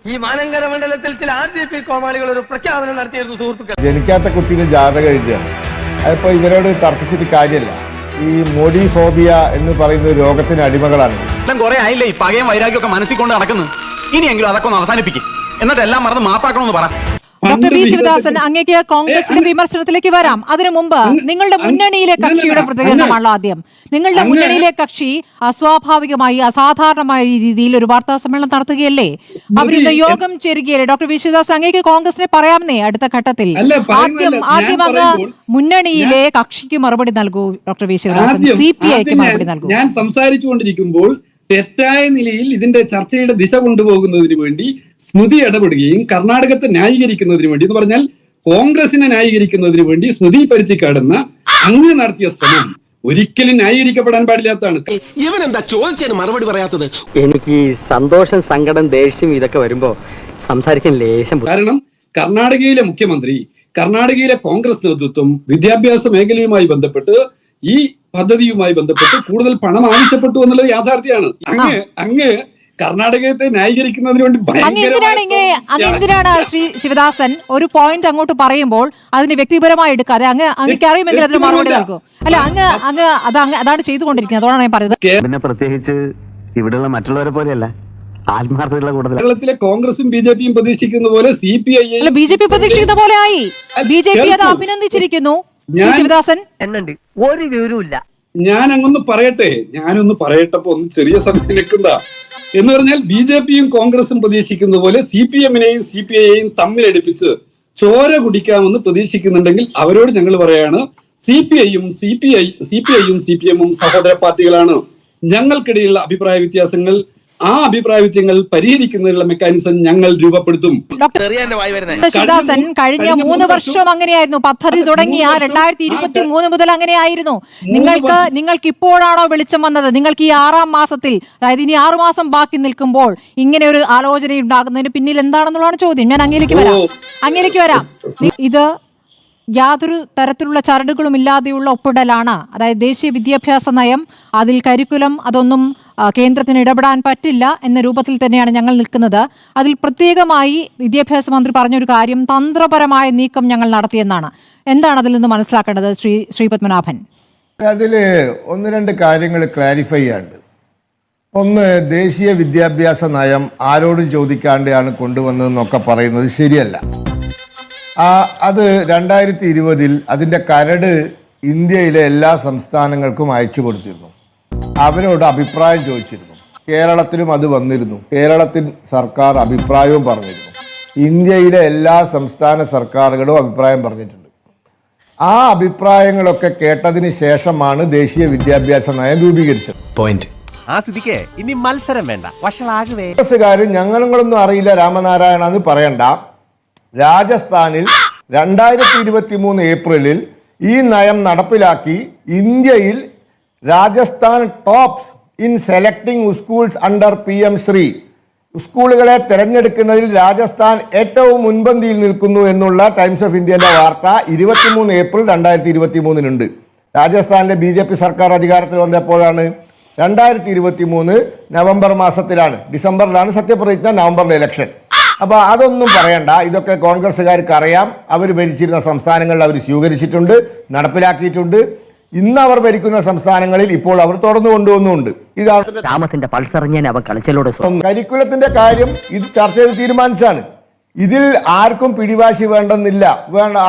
ഈ മാനങ്കര മണ്ഡലത്തിൽ ചില RJP കോമാളികൾ ഒരു പ്രഖ്യാപനം നടത്തിയിരുന്നു സുഹൃത്തുക്കൾ. ജനിക്കാത്ത കുട്ടീനെ ജാതകം എഴുതുകയാണ്. അതിപ്പോ ഇവരോട് തർക്കിച്ചിട്ട് കാര്യമില്ല. ഈ മോഡി ഫോബിയ എന്ന് പറയുന്ന രോഗത്തിന് അടിമകളാണ്. കുറെ ആയില്ലേ ഈ പകയും വൈരാഗ്യമൊക്കെ മനസ്സിൽ കൊണ്ട് നടക്കുന്നു. ഇനിയെങ്കിലും അതൊക്കെ ഒന്ന് അവസാനിപ്പിക്കും, എന്നിട്ട് എല്ലാം മറന്ന് മാപ്പാക്കണമെന്ന് പറ. ഡോക്ടർ വി ശിവദാസൻ, അങ്ങേക്ക് കോൺഗ്രസിന്റെ വിമർശനത്തിലേക്ക് വരാം. അതിനു മുമ്പ് നിങ്ങളുടെ മുന്നണിയിലെ കക്ഷിയുടെ പ്രതികരണമാണ് ആദ്യം. നിങ്ങളുടെ മുന്നണിയിലെ കക്ഷി അസ്വാഭാവികമായി അസാധാരണമായ രീതിയിൽ ഒരു വാർത്താ സമ്മേളനം നടത്തുകയല്ലേ? അവരിന്ന് യോഗം ചേരുകയല്ലേ? ഡോക്ടർ വി ശിവദാസൻ, അങ്ങേക്ക് കോൺഗ്രസിനെ പറയാമെന്നേ അടുത്ത ഘട്ടത്തിൽ. ആദ്യം അങ്ങ് മുന്നണിയിലെ കക്ഷിക്ക് മറുപടി നൽകൂ. ഡോക്ടർ വി ശിവദാസൻ, CPIക്ക് മറുപടി നൽകൂ. ഞാൻ സംസാരിച്ചുകൊണ്ടിരിക്കുമ്പോൾ തെറ്റായ നിലയിൽ ഇതിന്റെ ചർച്ചയുടെ ദിശ കൊണ്ടുപോകുന്നതിന് വേണ്ടി സ്മൃതി ഇടപെടുകയും കർണാടകത്തെ ന്യായീകരിക്കുന്നതിന് വേണ്ടി എന്ന് പറഞ്ഞാൽ കോൺഗ്രസിനെ ന്യായീകരിക്കുന്നതിന് വേണ്ടി സ്മൃതി പരുത്തിക്കാടുന്ന അങ്ങ് നടത്തിയ ശ്രമം ഒരിക്കലും ന്യായീകരിക്കപ്പെടാൻ പാടില്ലാത്തതാണ്. ഇവൻ എന്താ ചോദിച്ചതിന് മറുപടി പറയാത്തത്? എനിക്ക് സന്തോഷം, സങ്കടം, ദേഷ്യം ഇതൊക്കെ വരുമ്പോ സംസാരിക്കാൻ ലേശം. കാരണം കർണാടകയിലെ മുഖ്യമന്ത്രി, കർണാടകയിലെ കോൺഗ്രസ് നേതൃത്വം വിദ്യാഭ്യാസ മേഖലയുമായി ബന്ധപ്പെട്ട് ഈ പദ്ധതിയുമായി ബന്ധപ്പെട്ട് കൂടുതൽ പണം ആവശ്യപ്പെട്ടു എന്നുള്ളത് യാഥാർത്ഥ്യമാണ്. അങ്ങ് കർണാടകത്തെ ന്യായീകരിക്കുന്നതിന് വേണ്ടി എന്തിനാണ് ശ്രീ ശിവദാസൻ ഒരു പോയിന്റ് അങ്ങോട്ട് പറയുമ്പോൾ അതിന് വ്യക്തിപരമായി എടുക്കാതെ അങ്ങേക്ക് അറിയുമെങ്കിൽ അതിന് മറുപടി നൽകും. അല്ല, അതാണ് ചെയ്തുകൊണ്ടിരിക്കുന്നത്. അതുകൊണ്ടാണ് ഞാൻ പറയുന്നത്. പിന്നെ പ്രത്യേകിച്ച് ഇവിടെയുള്ള മറ്റുള്ളവരെ പോലെയല്ല, ആത്മാർത്ഥതയുള്ള കൂടുതൽ. കേരളത്തിലെ കോൺഗ്രസും BJP യും പ്രതീക്ഷിക്കുന്ന പോലെ CPI BJP പ്രതീക്ഷിക്കുന്ന പോലെ ആയി. BJP അത് അഭിനന്ദിച്ചിരിക്കുന്നു. ശിവദാസൻ ഒരു വിവരമില്ല. ഞാനൊന്ന് പറയട്ടെ ഒന്ന് ചെറിയ സമയം നിൽക്കുന്ന എന്ന് പറഞ്ഞാൽ BJP യും കോൺഗ്രസും പ്രതീക്ഷിക്കുന്ന പോലെ CPM നെയും CPI യെയും തമ്മിലടിപ്പിച്ച് ചോര കുടിക്കാമെന്ന് പ്രതീക്ഷിക്കുന്നുണ്ടെങ്കിൽ അവരോട് ഞങ്ങൾ പറയാണ്, CPI യും CPM ഉം സഹോദര പാർട്ടികളാണ്. ഞങ്ങൾക്കിടയിലുള്ള അഭിപ്രായ വ്യത്യാസങ്ങൾ, ആ അഭിപ്രായ വ്യത്യാസങ്ങൾ പരിഹരിക്കുന്നതിനുള്ള മെക്കാനിസം ഞങ്ങൾ രൂപപ്പെടുത്തും. ശിവദാസൻ, കഴിഞ്ഞ 3 വർഷം അങ്ങനെയായിരുന്നു. പദ്ധതി തുടങ്ങിയ 2023 മുതൽ അങ്ങനെയായിരുന്നു. നിങ്ങൾക്ക് ഇപ്പോഴാണോ വെളിച്ചം വന്നത്? നിങ്ങൾക്ക് ഈ 6-ാം മാസത്തിൽ, അതായത് ഇനി 6 മാസം ബാക്കി നിൽക്കുമ്പോൾ ഇങ്ങനെ ഒരു ആലോചന ഉണ്ടാകുന്നതിന് പിന്നിൽ എന്താണെന്നുള്ളതാണ് ചോദ്യം. ഞാൻ അങ്ങേലേക്ക് വരാം. ഇത് യാതൊരു തരത്തിലുള്ള ചരടുകളും ഇല്ലാതെയുള്ള ഒപ്പിടലാണ്. അതായത് ദേശീയ വിദ്യാഭ്യാസ നയം, അതിൽ കരിക്കുലം, അതൊന്നും കേന്ദ്രത്തിന് ഇടപെടാൻ പറ്റില്ല എന്ന രൂപത്തിൽ തന്നെയാണ് ഞങ്ങൾ നിൽക്കുന്നത്. അതിൽ പ്രത്യേകമായി വിദ്യാഭ്യാസ മന്ത്രി പറഞ്ഞൊരു കാര്യം, തന്ത്രപരമായ നീക്കം ഞങ്ങൾ നടത്തിയെന്നാണ്. എന്താണ് അതിൽ നിന്ന് മനസ്സിലാക്കേണ്ടത് ശ്രീ പത്മനാഭൻ? അതിൽ 1-2 കാര്യങ്ങൾ ക്ലാരിഫൈ ചെയ്യാണ്ട്. ഒന്ന്, ദേശീയ വിദ്യാഭ്യാസ നയം ആരോടും ചോദിക്കാണ്ടാണ് കൊണ്ടുവന്നതെന്നൊക്കെ പറയുന്നത് ശരിയല്ല. അത് 2020 അതിൻ്റെ കരട് ഇന്ത്യയിലെ എല്ലാ സംസ്ഥാനങ്ങൾക്കും അയച്ചു കൊടുത്തിരുന്നു. അവരോട് അഭിപ്രായം ചോദിച്ചിരുന്നു. കേരളത്തിലും അത് വന്നിരുന്നു. കേരളത്തിൽ സർക്കാർ അഭിപ്രായവും പറഞ്ഞിരുന്നു. ഇന്ത്യയിലെ എല്ലാ സംസ്ഥാന സർക്കാരുകളും അഭിപ്രായം പറഞ്ഞിട്ടുണ്ട്. ആ അഭിപ്രായങ്ങളൊക്കെ കേട്ടതിന് ശേഷമാണ് ദേശീയ വിദ്യാഭ്യാസ നയം രൂപീകരിച്ചത്. ഇനി മത്സരം വേണ്ട, കോൺഗ്രസ്സുകാരും ഞങ്ങളൊന്നും അറിയില്ല രാമനാരായണ എന്ന് പറയണ്ട. രാജസ്ഥാനിൽ 2023 ഏപ്രിലിൽ ഈ നയം നടപ്പിലാക്കി. ഇന്ത്യയിൽ Rajasthan tops in selecting schools under PM Shri. സ്കൂളുകളെ തിരഞ്ഞെടുക്കുന്നതിൽ രാജസ്ഥാൻ ഏറ്റവും മുൻപന്തിയിൽ നിൽക്കുന്നു എന്നുള്ള ടൈംസ് ഓഫ് ഇന്ത്യയുടെ വാർത്ത 23 ഏപ്രിൽ 2023 രാജസ്ഥാനിലെ BJP സർക്കാർ അധികാരത്തിൽ വന്നപ്പോഴാണ്. 2023 നവംബർ മാസത്തിലാണ്, ഡിസംബറിലാണ് സത്യപ്രതിജ്ഞ, നവംബറിലെ ഇലക്ഷൻ. അപ്പോൾ അതൊന്നും പറയണ്ട. ഇതൊക്കെ കോൺഗ്രസ്സുകാർക്ക് അറിയാം. അവർ ഭരിച്ചിരുന്ന സംസ്ഥാനങ്ങളിൽ അവർ സ്വീകരിച്ചിട്ടുണ്ട്, നടപ്പിലാക്കിയിട്ടുണ്ട്. ഇന്ന് അവർ ഭരിക്കുന്ന സംസ്ഥാനങ്ങളിൽ ഇപ്പോൾ അവർ തുടർന്നു കൊണ്ടുവന്നുണ്ട്. ഇതാണ് കരിക്കുലത്തിന്റെ കാര്യം. ഇത് ചർച്ച ചെയ്ത് തീരുമാനിച്ചാണ്. ഇതിൽ ആർക്കും പിടിവാശി വേണ്ടെന്നില്ല,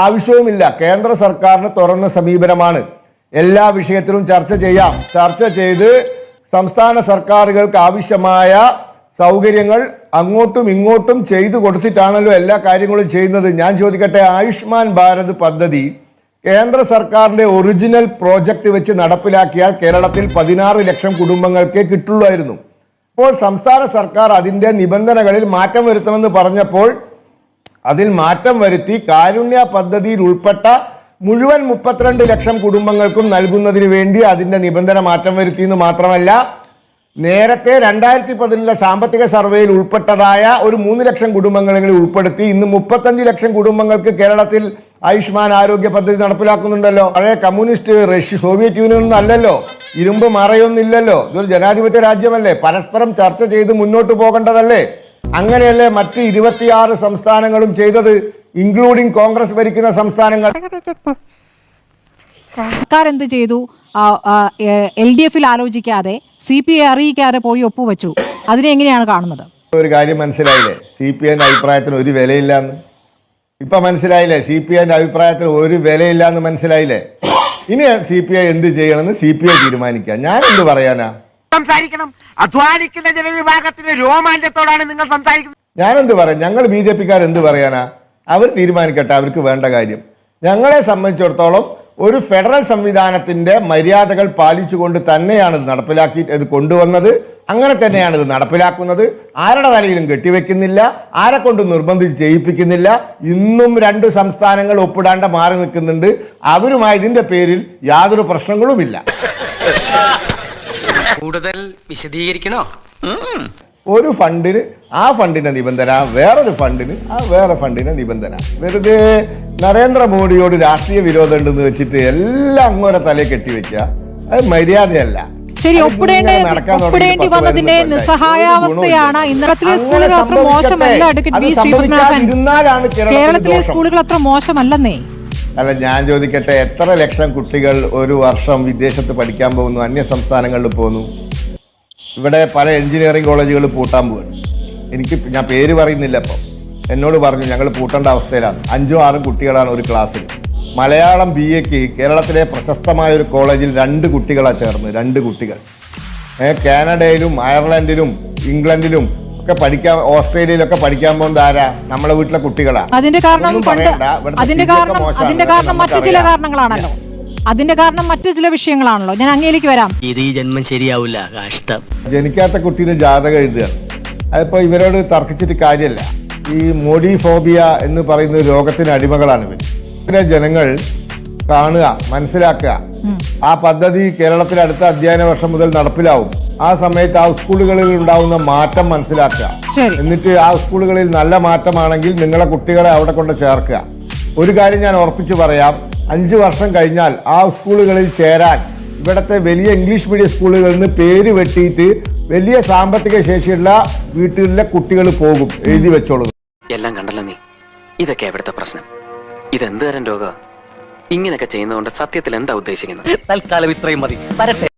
ആവശ്യവുമില്ല. കേന്ദ്ര സർക്കാരിന് തുറന്ന സമീപനമാണ്. എല്ലാ വിഷയത്തിലും ചർച്ച ചെയ്യാം. ചർച്ച ചെയ്ത് സംസ്ഥാന സർക്കാരുകൾക്ക് ആവശ്യമായ സൗകര്യങ്ങൾ അങ്ങോട്ടും ഇങ്ങോട്ടും ചെയ്തു കൊടുത്തിട്ടാണല്ലോ എല്ലാ കാര്യങ്ങളും ചെയ്യുന്നത്. ഞാൻ ചോദിക്കട്ടെ, ആയുഷ്മാൻ ഭാരത് പദ്ധതി കേന്ദ്ര സർക്കാരിന്റെ ഒറിജിനൽ പ്രോജക്റ്റ് വെച്ച് നടപ്പിലാക്കിയാൽ കേരളത്തിൽ 16 ലക്ഷം കുടുംബങ്ങൾക്കേ കിട്ടുള്ളായിരുന്നു. അപ്പോൾ സംസ്ഥാന സർക്കാർ അതിൻ്റെ നിബന്ധനകളിൽ മാറ്റം വരുത്തണമെന്ന് പറഞ്ഞപ്പോൾ അതിൽ മാറ്റം വരുത്തി കാരുണ്യ പദ്ധതിയിൽ ഉൾപ്പെട്ട മുഴുവൻ 32 ലക്ഷം കുടുംബങ്ങൾക്കും നൽകുന്നതിന് വേണ്ടി അതിൻ്റെ നിബന്ധന മാറ്റം വരുത്തിയെന്ന് മാത്രമല്ല, നേരത്തെ 2010 സാമ്പത്തിക സർവേയിൽ ഉൾപ്പെട്ടതായ ഒരു 3 ലക്ഷം കുടുംബങ്ങളെ ഉൾപ്പെടുത്തി ഇന്ന് 35 ലക്ഷം കുടുംബങ്ങൾക്ക് കേരളത്തിൽ ആയുഷ്മാൻ ആരോഗ്യ പദ്ധതി നടപ്പിലാക്കുന്നുണ്ടല്ലോ. പഴയ കമ്മ്യൂണിസ്റ്റ് സോവിയറ്റ് യൂണിയൻ ഒന്നും അല്ലല്ലോ, ഇരുമ്പ് മറയൊന്നുമില്ലല്ലോ. ഇതൊരു ജനാധിപത്യ രാജ്യമല്ലേ, പരസ്പരം ചർച്ച ചെയ്ത് മുന്നോട്ട് പോകേണ്ടതല്ലേ. അങ്ങനെയല്ലേ മറ്റ് 26 സംസ്ഥാനങ്ങളും ചെയ്തത്, ഇൻക്ലൂഡിംഗ് കോൺഗ്രസ് ഭരിക്കുന്ന സംസ്ഥാനങ്ങൾ. സർക്കാർ എന്ത് ചെയ്തു? LDF ആലോചിക്കാതെ CPI അറിയിക്കാതെ പോയി ഒപ്പുവെച്ചു. അതിനെ എങ്ങനെയാണ് കാണുന്നത്? ഒരു കാര്യം മനസ്സിലായില്ലേ, CPIന്റെ അഭിപ്രായത്തിന് ഒരു വിലയില്ലാന്ന്. ഇപ്പൊ മനസ്സിലായില്ലേ, CPIന്റെ അഭിപ്രായത്തിന് ഒരു വിലയില്ലാന്ന് മനസ്സിലായില്ലേ? ഇനി CPI എന്ത് ചെയ്യണമെന്ന് CPI തീരുമാനിക്കാം. ഞാൻ എന്ത് പറയാനാ? സംസാരിക്കണം. അധ്വാനിക്കുന്ന ജനവിഭാഗത്തിന്റെ രോമാഞ്ചത്തോടാണ് നിങ്ങൾ സംസാരിക്കുന്നത്. ഞാനെന്ത് പറയാം? ഞങ്ങൾ BJP-ക്കാർ എന്ത് പറയാനാ? അവർ തീരുമാനിക്കട്ടെ അവർക്ക് വേണ്ട കാര്യം. ഞങ്ങളെ സംബന്ധിച്ചിടത്തോളം ഒരു ഫെഡറൽ സംവിധാനത്തിന്റെ മര്യാദകൾ പാലിച്ചുകൊണ്ട് തന്നെയാണ് ഇത് കൊണ്ടുവന്നത്. അങ്ങനെ തന്നെയാണ് ഇത് നടപ്പിലാക്കുന്നത്. ആരുടെ തലയിലും കെട്ടിവെക്കുന്നില്ല, ആരെ കൊണ്ടും നിർബന്ധിച്ച് ചെയ്യിപ്പിക്കുന്നില്ല. ഇന്നും 2 സംസ്ഥാനങ്ങൾ ഒപ്പിടാണ്ട് മാറി നിൽക്കുന്നുണ്ട്. അവരുമായി ഇതിന്റെ പേരിൽ യാതൊരു പ്രശ്നങ്ങളുമില്ല. കൂടുതൽ വിശദീകരിക്കണോ? ഒരു ഫണ്ടിന് ആ ഫണ്ടിന്റെ നിബന്ധന, വേറൊരു ഫണ്ടിന് വേറെ ഫണ്ടിന്റെ നിബന്ധന. വെറുതെ നരേന്ദ്രമോദിയോട് രാഷ്ട്രീയ വിരോധം ഉണ്ടെന്ന് വെച്ചിട്ട് എല്ലാം അങ്ങോരെ തലയെ കെട്ടിവെക്കുക, അത് മര്യാദയല്ല. ശരി, ഒപ്പിടേണ്ടി വന്നതിന്റെ നിസ്സഹായാവസ്ഥയാണ്. ഇന്നലത്തിലെ സ്കൂളുകൾ അത്ര മോശമല്ല. കേരളത്തിലെ സ്കൂളുകൾ അത്ര മോശമല്ലെന്നേ. അല്ല, ഞാൻ ചോദിക്കട്ടെ, എത്ര ലക്ഷം കുട്ടികൾ ഒരു വർഷം വിദേശത്ത് പഠിക്കാൻ പോകുന്നു, അന്യ സംസ്ഥാനങ്ങളിൽ പോകുന്നു? ഇവിടെ പല എഞ്ചിനീയറിംഗ് കോളേജുകൾ പൂട്ടാൻ പോവാണ്. ഞാൻ പേര് പറയുന്നില്ല. അപ്പം എന്നോട് പറഞ്ഞു ഞങ്ങൾ പൂട്ടേണ്ട അവസ്ഥയിലാണ്. 5 6 കുട്ടികളാണ് ഒരു ക്ലാസ്സിൽ. മലയാളം BAക്ക് കേരളത്തിലെ പ്രശസ്തമായ ഒരു കോളേജിൽ 2 കുട്ടികളാണ് ചേർന്ന്. 2 കുട്ടികൾ കാനഡയിലും അയർലൻഡിലും ഇംഗ്ലണ്ടിലും ഒക്കെ പഠിക്കാൻ, ഓസ്ട്രേലിയയിലൊക്കെ പഠിക്കാൻ പോകുന്നത് ആരാ? നമ്മളെ വീട്ടിലെ കുട്ടികളാണ്. അതിന്റെ കാരണം മറ്റു ചില കാരണങ്ങളാണല്ലോ. അതിന്റെ കാരണം മറ്റു ചില വിഷയങ്ങളാണല്ലോ. ഞാൻ അങ്ങേലേക്ക് വരാം. ഇത് ഈ ജന്മം ശരിയാവില്ല, കഷ്ടം. ജനിക്കാത്ത കുട്ടീനെ ജാതകം എഴുതുകയാണ്. അതിപ്പോ ഇവരോട് തർക്കിച്ചിട്ട് കാര്യമല്ല. ഈ മോഡി ഫോബിയ എന്ന് പറയുന്ന രോഗത്തിന് അടിമകളാണ് ഇവർ. ജനങ്ങൾ കാണുക, മനസ്സിലാക്കുക. ആ പദ്ധതി കേരളത്തിൽ അടുത്ത അധ്യയന വർഷം മുതൽ നടപ്പിലാവും. ആ സമയത്ത് ആ സ്കൂളുകളിൽ ഉണ്ടാവുന്ന മാറ്റം മനസ്സിലാക്കുക. എന്നിട്ട് ആ സ്കൂളുകളിൽ നല്ല മാറ്റമാണെങ്കിൽ നിങ്ങളെ കുട്ടികളെ അവിടെ കൊണ്ട് ചേർക്കുക. ഒരു കാര്യം ഞാൻ ഉറപ്പിച്ചു പറയാം, 5 വർഷം കഴിഞ്ഞാൽ ആ സ്കൂളുകളിൽ ചേരാൻ ഇവിടുത്തെ വലിയ ഇംഗ്ലീഷ് മീഡിയം സ്കൂളുകളിൽ നിന്ന് പേര് വെട്ടിയിട്ട് വലിയ സാമ്പത്തിക ശേഷിയുള്ള വീട്ടിലെ കുട്ടികൾ പോകും. എഴുതി വെച്ചോളൂ. എല്ലാം കണ്ടല്ലോ നീ. ഇതൊക്കെ ഇവിടുത്തെ പ്രശ്നം. ഇതെന്ത് തരം രോഗം? ഇങ്ങനെയൊക്കെ ചെയ്യുന്നതുകൊണ്ട് സത്യത്തിൽ എന്താ ഉദ്ദേശിക്കുന്നത്? തൽക്കാലം ഇത്രയും മതി. വരട്ടെ.